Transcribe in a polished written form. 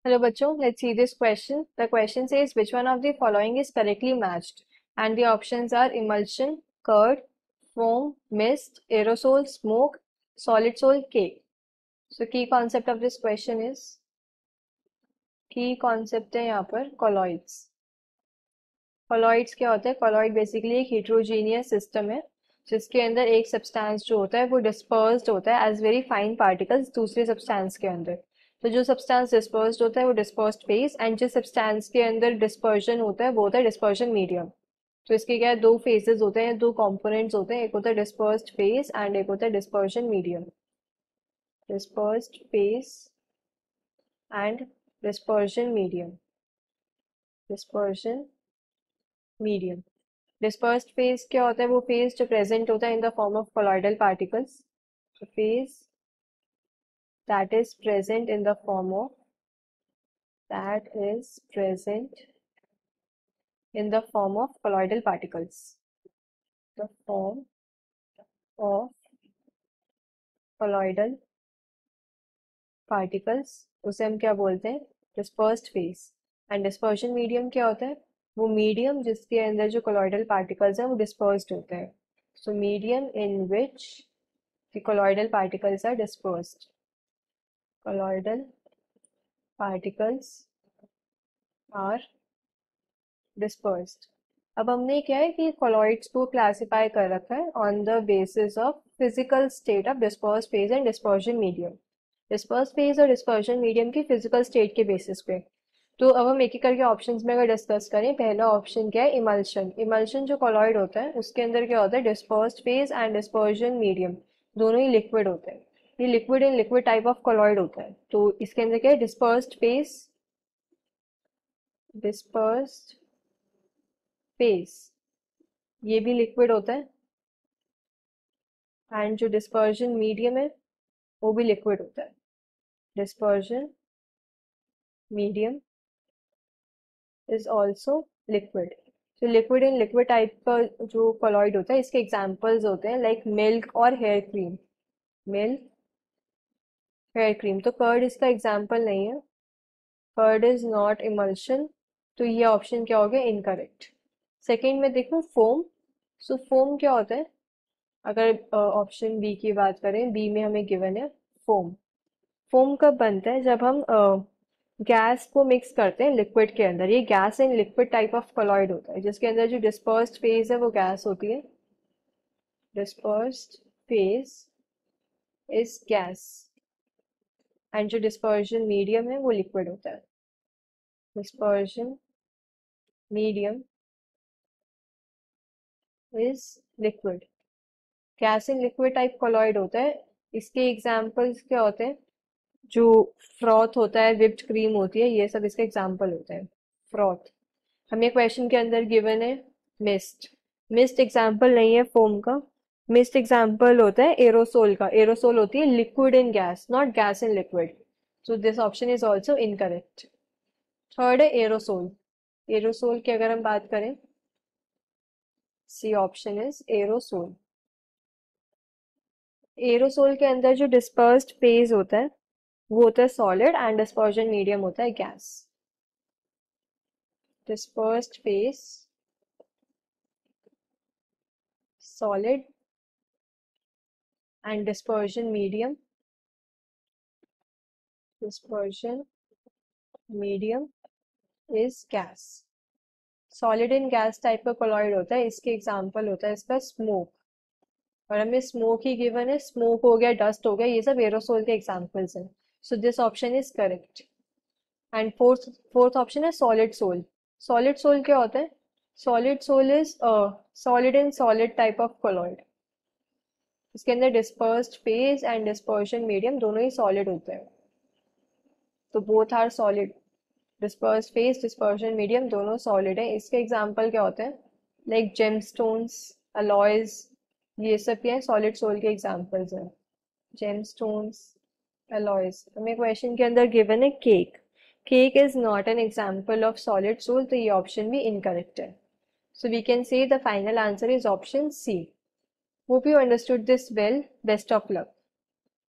Hello bachcho, let's see this question. The question says which one of the following is correctly matched? And the options are emulsion, curd, foam, mist, aerosol, smoke, solid soul, cake. So key concept of this question is है यहाँ पर colloids. Colloids क्या होता है? Colloid basically एक heterogeneous system है जिसके अंदर एक सब्सटेंस जो होता है वो डिस्पर्स्ड होता है एज वेरी फाइन पार्टिकल्स दूसरे सब्सटेंस के अंदर. तो जो सब्सटेंस डिस्पर्स्ड होता है वो डिस्पर्स्ड फेज, एंड जिस सब्सटेंस के अंदर डिस्पर्शन होता है वो होता है डिस्पर्शन मीडियम. तो इसके क्या है, दो फेजेस होते हैं, दो कंपोनेंट्स होते हैं, एक होता है डिस्पर्स्ड फेज एंड एक होता है dispersion medium. Dispersed phase and dispersion medium. Dispersion medium. Dispersed phase क्या होता है? वो फेज जो प्रेजेंट होता है in the form of colloidal particles. Phase that is present in the form of colloidal particles. The form of colloidal particles उसे हम क्या बोलते हैं? dispersed phase. and dispersion medium क्या होता है? वो medium जिसके अंदर जो colloidal particles हैं वो dispersed होते हैं. so medium in which the colloidal particles are dispersed. colloidal particles are dispersed. अब हमने क्या है कि colloids को क्लासिफाई कर रखा है on the basis of physical state of disperse phase and dispersion medium. Disperse phase और डिस्पर्शन मीडियम की फिजिकल स्टेट के बेसिस पे. तो अब हम एक एक करके ऑप्शंस में अगर डिस्कस करें, पहला ऑप्शन क्या है? इमल्शन. इमल्शन जो कॉलॉइड होता है उसके अंदर क्या होता है? Dispersed phase and dispersion medium दोनों ही लिक्विड होते हैं. ये liquid in liquid type of colloid होता है. तो इसके अंदर क्या है? डिस्पर्स्ड फेज, डिस्पर्स्ड फेज ये भी लिक्विड होता है, एंड जो डिस्पर्शन मीडियम है वो भी लिक्विड होता है. Dispersion medium is also liquid. तो लिक्विड इन लिक्विड टाइप का जो कॉलॉइड होता है इसके एग्जाम्पल्स होते हैं लाइक मिल्क और hair cream. Milk, hair cream. तो कर्ड इसका एग्जाम्पल नहीं है. Curd is not emulsion. तो ये ऑप्शन क्या हो गया? इनकरेक्ट. सेकेंड में देखो फोम. सो फोम क्या होता है? अगर ऑप्शन बी की बात करें, बी में हमें गिवन है फोम. फोम कब बनता है? जब हम गैस को मिक्स करते हैं लिक्विड के अंदर. ये gas and liquid type of colloid होता है जिसके अंदर जो डिस्पर्स्ड फेज है वो गैस होती है. Dispersed phase is gas and जो डिस्पर्शन मीडियम है वो लिक्विड होता है. Dispersion medium is liquid. Gas and liquid type colloid होता है. इसके एग्जाम्पल्स क्या होते हैं? जो फ्रॉथ होता है, विप्ड क्रीम होती है, ये सब इसके एग्जाम्पल होते हैं. फ्रॉथ. हमें क्वेश्चन के अंदर गिवन है मिस्ट. मिस्ट एग्जाम्पल नहीं है फोम का. मिस्ट एग्जाम्पल होता है एरोसोल का. एरोसोल होती है liquid in gas, not gas in liquid. So this option is also incorrect. Third है एरोसोल. एरोसोल की अगर हम बात करें, C option is aerosol. Aerosol के अंदर जो डिस्पर्स्ड फेज होता है वो होता है सॉलिड एंड डिस्पर्शन मीडियम होता है gas. Dispersed phase solid and dispersion medium is gas. Solid in gas type का कॉलॉइड होता है. इसके एग्जाम्पल होता है इसका स्मोक. और हमें स्मोक ही गिवन है. स्मोक हो गया, डस्ट हो गया, ये सब एरोसोल के एग्जाम्पल्स हैं. So this option is correct. And fourth option है सॉलिड सोल. सॉलिड सोल क्या होता है? Solid sol is solid in solid type of colloid. इसके अंदर dispersed phase and dispersion medium दोनों ही सॉलिड होते हैं. तो both are solid. Dispersed phase, dispersion medium दोनों सॉलिड है. इसके एग्जाम्पल क्या होते हैं? लाइक जेमस्टोन्स, अलॉयज, ये सब क्या है? सॉलिड सोल के एग्जाम्पल्स हैं. Gemstones, alloys. हमें क्वेश्चन के अंदर गिवन है cake. Cake is not an example of solid sol. तो ये ऑप्शन भी इनकरेक्ट है. So we can say the final answer is option C. Hope you understood this well. Best of luck.